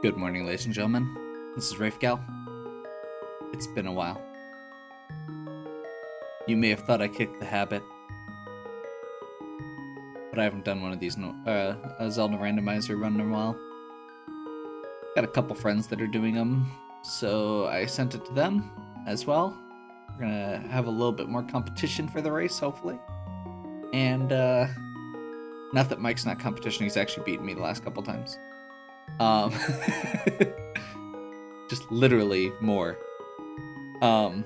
Good morning, ladies and gentlemen. This is Rafe Gal. It's been a while. You may have thought I kicked the habit, but I haven't done one of these a Zelda Randomizer run in a while. Got a couple friends that are doing them, so I sent it to them as well. We're gonna have a little bit more competition for the race, hopefully. And not that Mike's not competition; he's actually beaten me the last couple times. Just literally more. But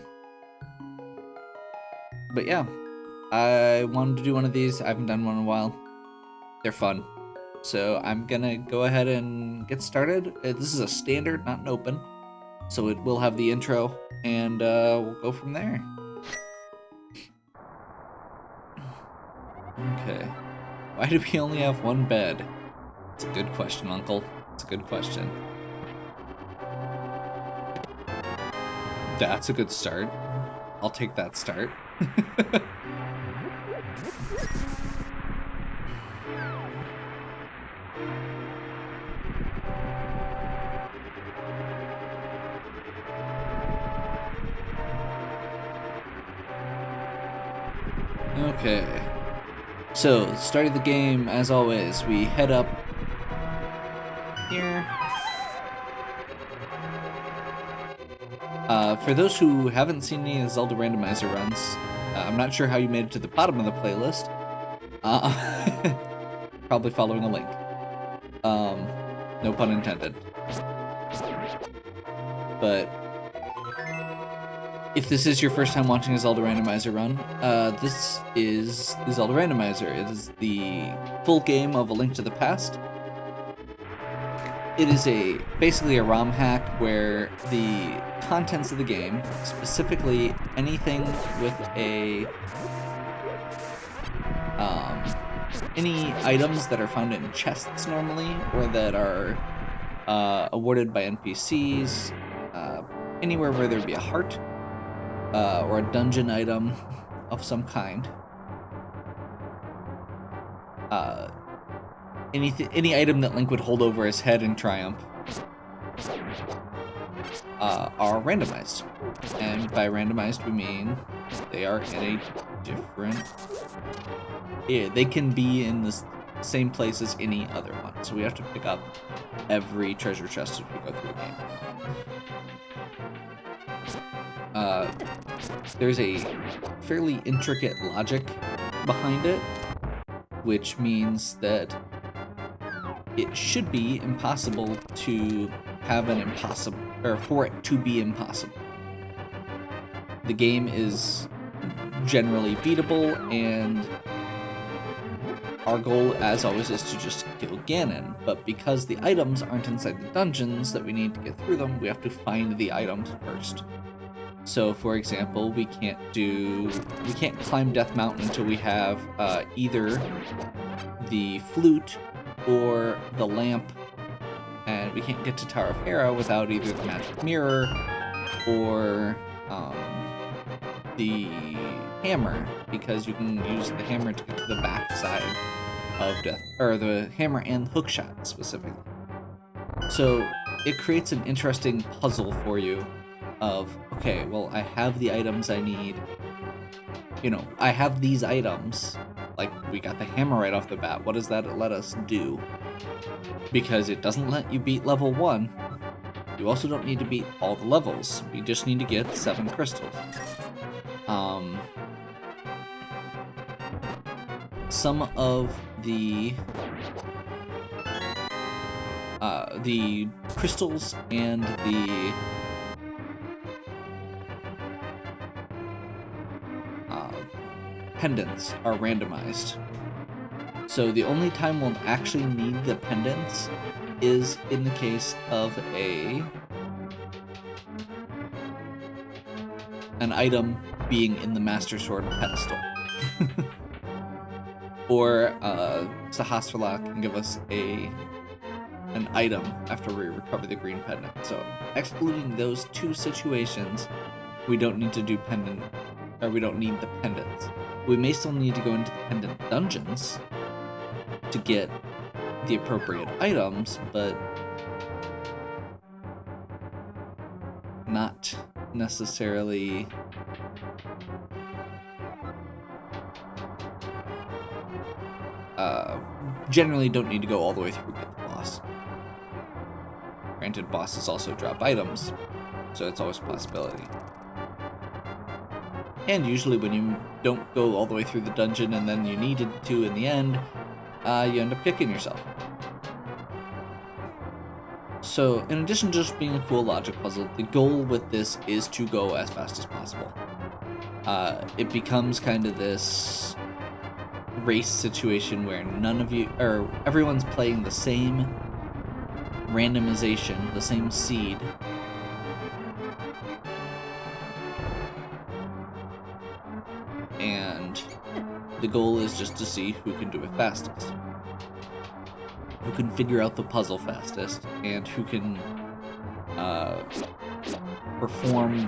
yeah, I wanted to do one of these. I haven't done one in a while. They're fun. So I'm gonna go ahead and get started. This is a standard, not an open. So it will have the intro, and we'll go from there. Okay. Why do we only have one bed? It's a good question, Uncle. It's a good question. That's a good start. I'll take that start. Okay. So, starting the game, as always, we head up here. For those who haven't seen any of the Zelda Randomizer runs, I'm not sure how you made it to the bottom of the playlist. Probably following a link. No pun intended. But if this is your first time watching a Zelda Randomizer run, this is the Zelda Randomizer. It is the full game of A Link to the Past. It is basically a ROM hack where the contents of the game, specifically anything with any items that are found in chests normally, or that are awarded by NPCs, anywhere where there'd be a heart, or a dungeon item of some kind. Any item that Link would hold over his head in triumph are randomized. And by randomized, we mean they are in a different... Yeah, they can be in the same place as any other one. So we have to pick up every treasure chest as we go through the game. There's a fairly intricate logic behind it, which means that it should be impossible to have an impossible, or for it to be impossible. The game is generally beatable, and our goal, as always, is to just kill Ganon. But because the items aren't inside the dungeons that we need to get through them, we have to find the items first. So, for example, we can't climb Death Mountain until we have either the flute or the lamp, and we can't get to Tower of Hera without either the magic mirror or the hammer, because you can use the hammer to get to the back side of Death, or the hammer and hook shot specifically. So it creates an interesting puzzle for you of, okay, well, I have the items I need. You know, I have these items. Like, we got the hammer right off the bat. What does that let us do? Because it doesn't let you beat level 1. You also don't need to beat all the levels. You just need to get 7 crystals. Some of the crystals and the pendants are randomized. So the only time we'll actually need the pendants is in the case of an item being in the Master Sword pedestal. Or Sahasrara can give us an item after we recover the green pendant. So excluding those two situations, we don't need to do pendant, or we don't need the pendants. We may still need to go into the pendant dungeons to get the appropriate items, but not necessarily generally don't need to go all the way through to get the boss. Granted, bosses also drop items, so it's always a possibility. And usually when you don't go all the way through the dungeon and then you needed to in the end, you end up kicking yourself. So, in addition to just being a cool logic puzzle, the goal with this is to go as fast as possible. It becomes kind of this race situation where everyone's playing the same randomization, the same seed. And the goal is just to see who can do it fastest. Who can figure out the puzzle fastest, and who can perform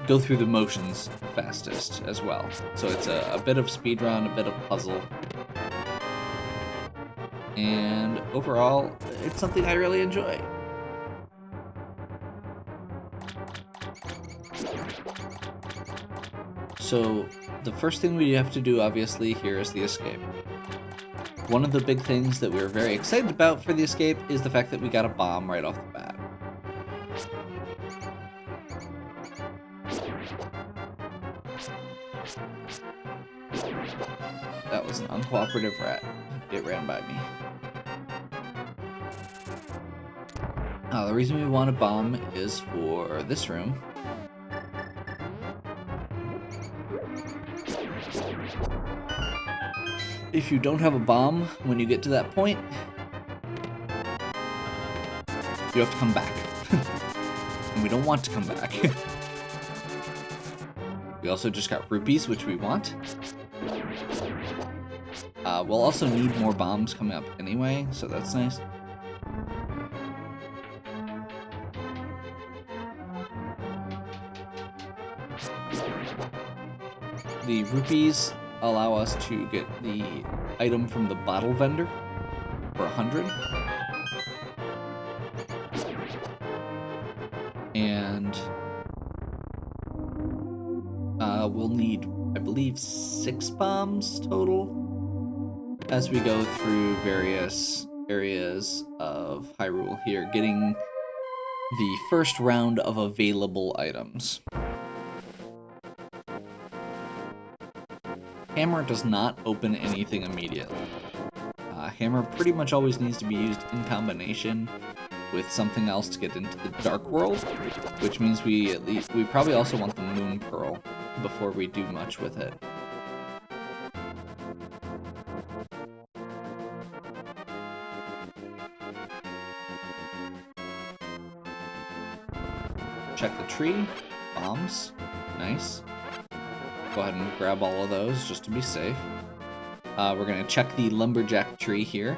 go through the motions fastest as well. So it's a bit of speedrun, a bit of puzzle. And overall, it's something I really enjoy. So the first thing we have to do, obviously, here is the escape. One of the big things that we're very excited about for the escape is the fact that we got a bomb right off the bat. That was an uncooperative rat. It ran by me. The reason we want a bomb is for this room. If you don't have a bomb when you get to that point, you have to come back. And we don't want to come back. We also just got rupees, which we want. We'll also need more bombs coming up anyway, so that's nice. The rupees allow us to get the item from the bottle vendor for 100. And we'll need, I believe, 6 bombs total as we go through various areas of Hyrule here, getting the first round of available items. Hammer does not open anything immediately. Hammer pretty much always needs to be used in combination with something else to get into the Dark World, which means we probably also want the Moon Pearl before we do much with it. Check the tree. Bombs. Nice. Go ahead and grab all of those just to be safe. We're going to check the lumberjack tree here.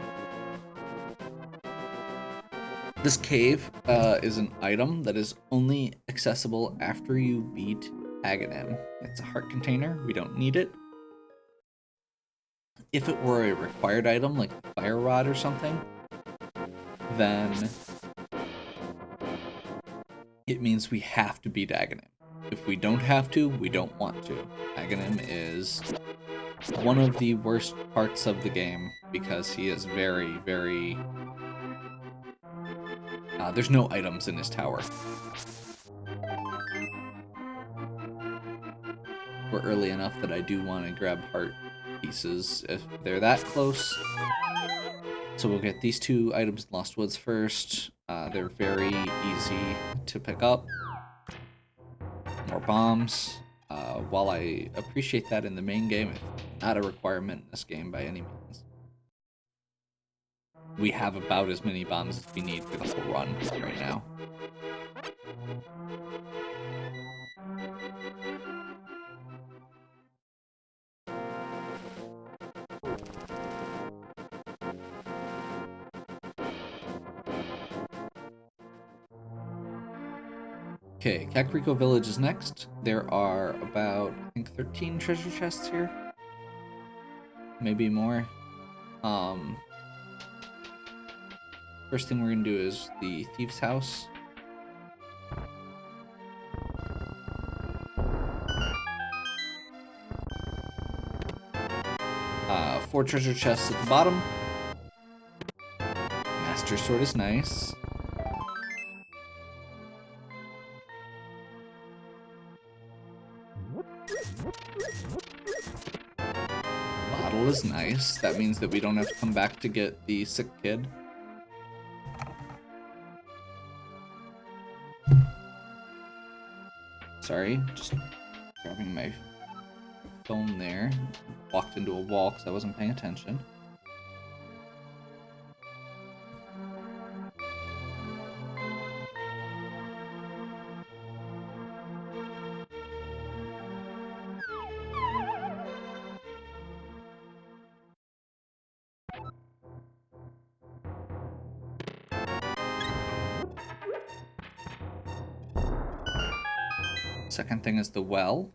This cave is an item that is only accessible after you beat Aghanim. It's a heart container. We don't need it. If it were a required item, like a fire rod or something, then it means we have to beat Aghanim. If we don't have to, we don't want to. Aghanim is one of the worst parts of the game because he is very, very... there's no items in his tower. We're early enough that I do want to grab heart pieces if they're that close. So we'll get these 2 items in Lost Woods first. They're very easy to pick up. More bombs. While I appreciate that in the main game, it's not a requirement in this game by any means. We have about as many bombs as we need for the whole run right now. Okay, Kakariko Village is next. There are about, I think, 13 treasure chests here. Maybe more. First thing we're gonna do is the Thief's House. Four treasure chests at the bottom. Master Sword is nice. Bottle is nice. That means that we don't have to come back to get the sick kid. Sorry, just grabbing my phone there. Walked into a wall because I wasn't paying attention. Second thing is the well.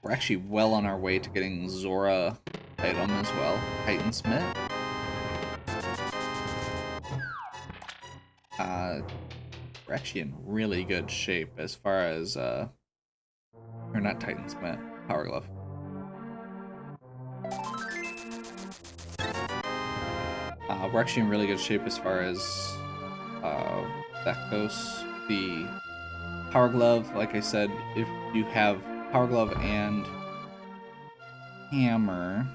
We're actually well on our way to getting Zora item as well. Titan Smith. We're actually in really good shape as far as or not Titan Smith, Power Glove. We're actually in really good shape as far as that goes. The Power Glove, like I said, if you have Power Glove and Hammer,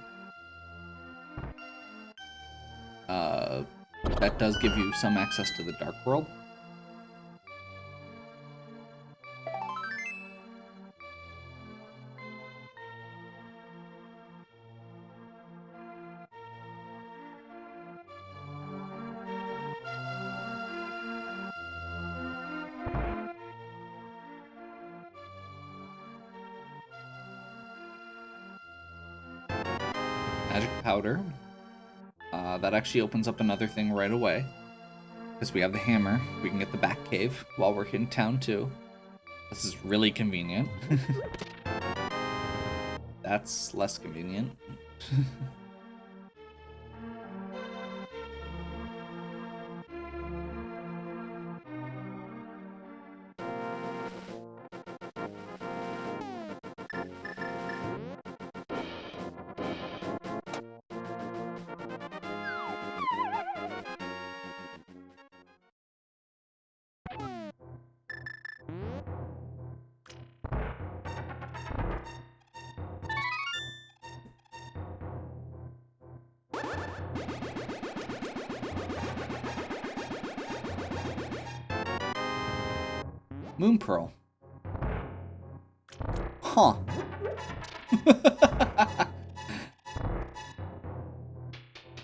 that does give you some access to the Dark World. Magic Powder. That actually opens up another thing right away. Because we have the hammer, we can get the back cave while we're in town too. This is really convenient. That's less convenient. Moon Pearl. Huh.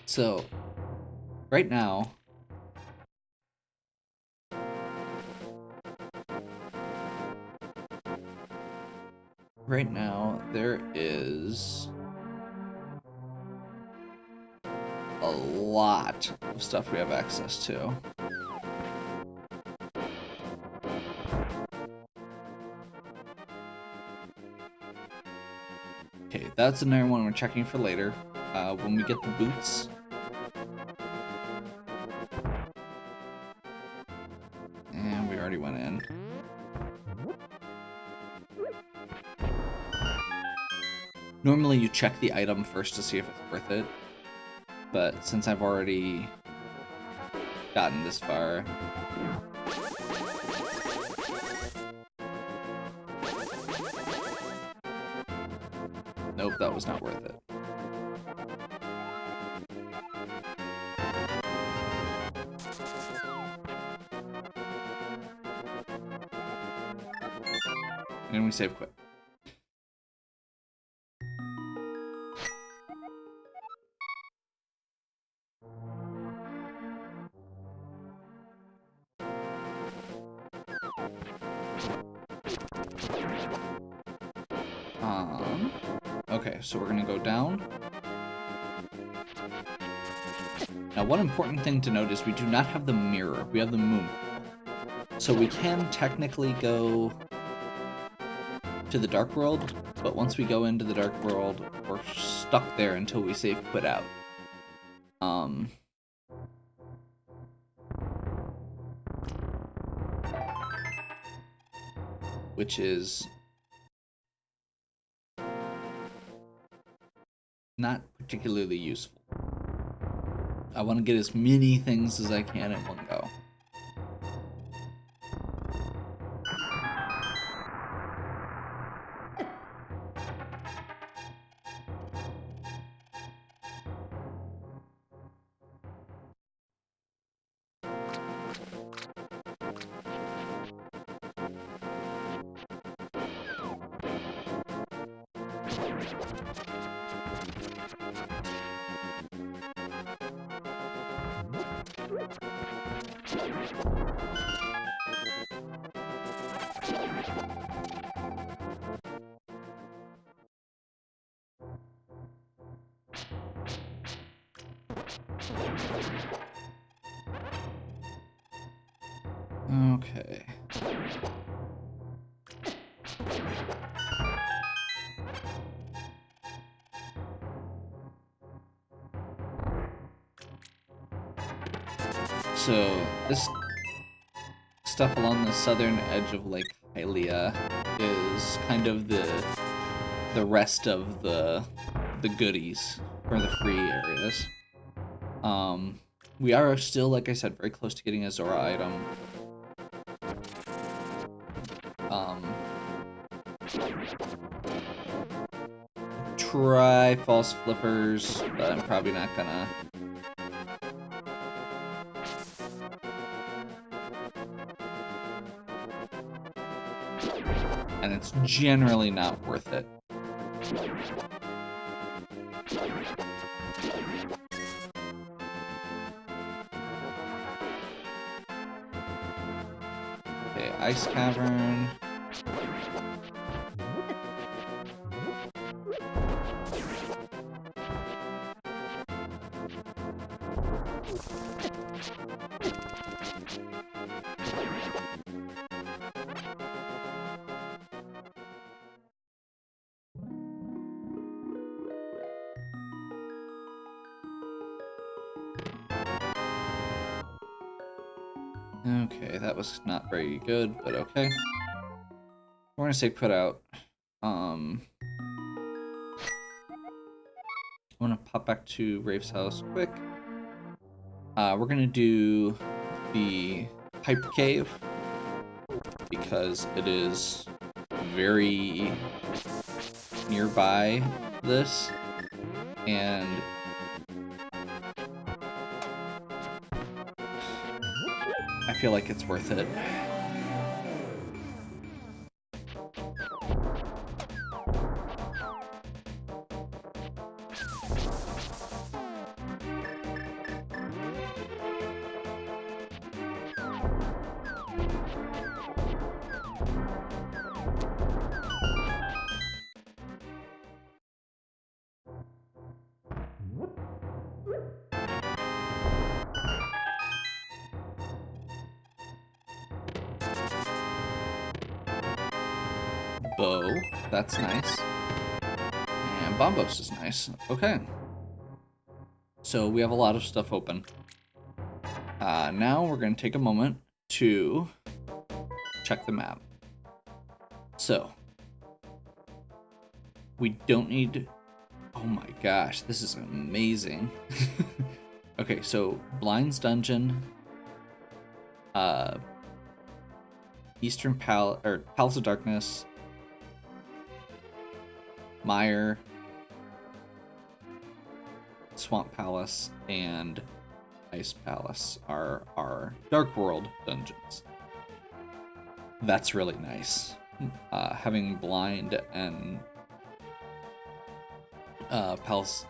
So, right now, there is a lot of stuff we have access to. Okay, that's another one we're checking for later. When we get the boots. And we already went in. Normally you check the item first to see if it's worth it. But since I've already gotten this far... Nope, that was not worth it. And we save quick. Okay, so we're gonna go down. Now, one important thing to note is we do not have the mirror. We have the moon. So we can technically go to the Dark World but once we go into the dark world, we're stuck there until we save quit out. Which is not particularly useful. I want to get as many things as I can in one go. Okay. So this stuff along the southern edge of Lake Hylia is kind of the rest of the goodies for the free areas. We are still, like I said, very close to getting a Zora item. Try false flippers, but I'm probably not gonna. And it's generally not worth it. Okay, Ice Cavern. Okay, that was not very good, but okay. We're gonna say put out. I wanna pop back to Rafe's house quick. We're gonna do the Hype Cave because it is very nearby this, and I feel like it's worth it. Bow, that's nice. And Bombos is nice. Okay. So we have a lot of stuff open. Now we're going to take a moment to check the map. So, we don't need... Oh my gosh, this is amazing. Okay, so Blind's Dungeon, Eastern Palace of Darkness, Mire, Swamp Palace, and Ice Palace are our Dark World dungeons. That's really nice. Having Blind and Palace,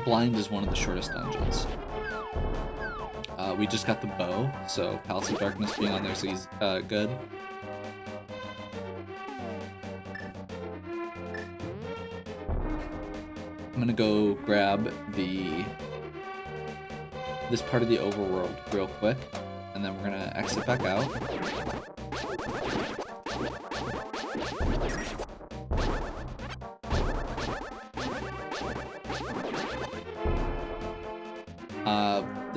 Blind is one of the shortest dungeons. We just got the bow, so Palace of Darkness being on there is good. I'm gonna go grab this part of the overworld real quick, and then we're gonna exit back out.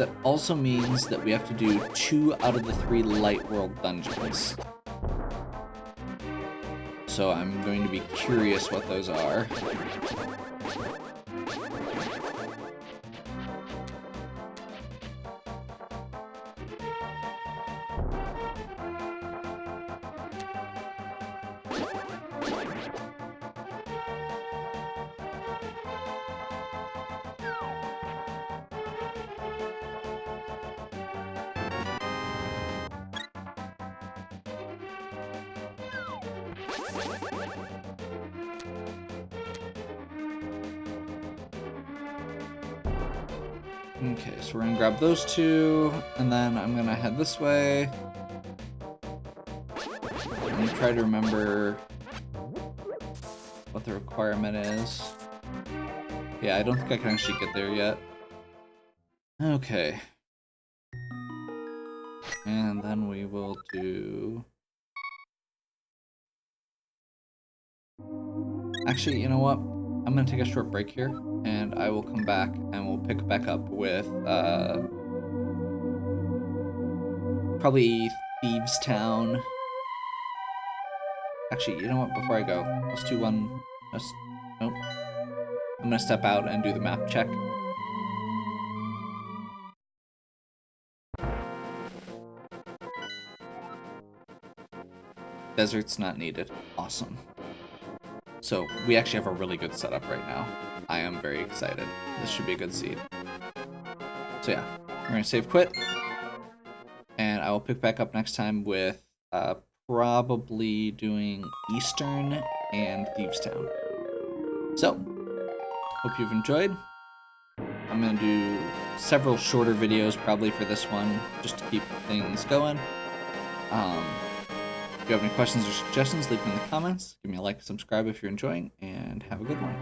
That also means that we have to do 2 out of the 3 light world dungeons. So I'm going to be curious what those are. Okay, so we're gonna grab those 2, and then I'm gonna head this way. I'm gonna try to remember what the requirement is. Yeah, I don't think I can actually get there yet. Okay. And then we will do... Actually, you know what? I'm gonna take a short break here, and I will come back and we'll pick back up with probably Thieves Town. Actually, you know what? Before I go, let's do one. Nope. I'm gonna step out and do the map check. Desert's not needed. Awesome. So we actually have a really good setup right now. I am very excited. This should be a good seed. So yeah, we're gonna save quit. And I will pick back up next time with probably doing Eastern and Thieves Town. So, hope you've enjoyed. I'm gonna do several shorter videos probably for this one, just to keep things going. If you have any questions or suggestions, leave them in the comments. Give me a like and subscribe if you're enjoying, and have a good one.